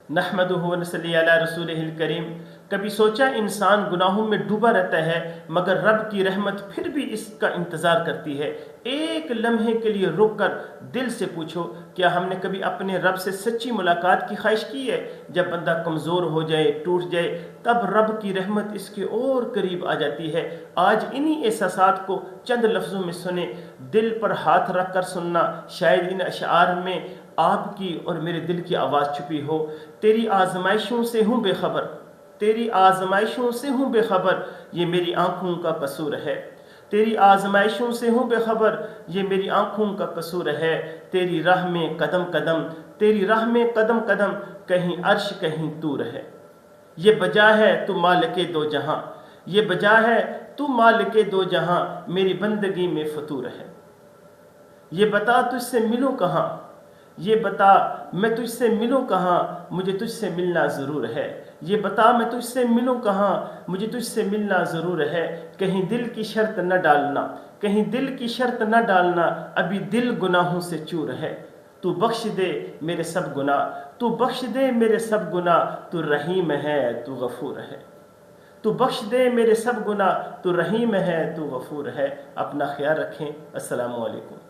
नहमदुहु व नसल्ली अला रसूलिहिल करीम। कभी सोचा इंसान गुनाहों में डूबा रहता है मगर रब की रहमत फिर भी इसका इंतज़ार करती है। एक लम्हे के लिए रुक कर दिल से पूछो, क्या हमने कभी अपने रब से सच्ची मुलाकात की ख्वाहिश की है? जब बंदा कमज़ोर हो जाए, टूट जाए, तब रब की रहमत इसके और करीब आ जाती है। आज इन्हीं एहसासात को चंद लफ्ज़ों में सुने, दिल पर हाथ रख कर सुनना। शायद इन अशआर में आपकी और मेरे दिल की आवाज़ छुपी हो। तेरी आजमाइशों से हूँ बेखबर, तेरी आजमाइशों से हूँ बेखबर, ये मेरी आँखों का कसूर है। तेरी आजमाइशों से हूँ बेखबर, ये मेरी आँखों का कसूर है। तेरी राह में कदम कदम, तेरी राह में कदम कदम, कहीं अर्श कहीं तूर है। ये बजा है तू मालिके दो जहां, ये बजा है तू मालिके दो जहां, मेरी बंदगी में फतूर है। ये बता तुझसे मिलूं कहाँ, ये बता मैं तुझसे मिलूं कहाँ, मुझे तुझसे मिलना ज़रूर है। ये बता मैं तुझसे मिलूं कहाँ, मुझे तुझसे मिलना ज़रूर है। कहीं दिल की शर्त न डालना, कहीं दिल की शर्त न डालना, अभी दिल गुनाहों से चूर है। तू बख्श दे मेरे सब गुनाह, तू बख्श दे मेरे सब गुनाह, तू रहीम है तू गफूर है। तू बख्श दे मेरे सब गुनाह, तू रहीम है तू गफूर है। अपना ख्याल रखें। अस्सलामु अलैकुम।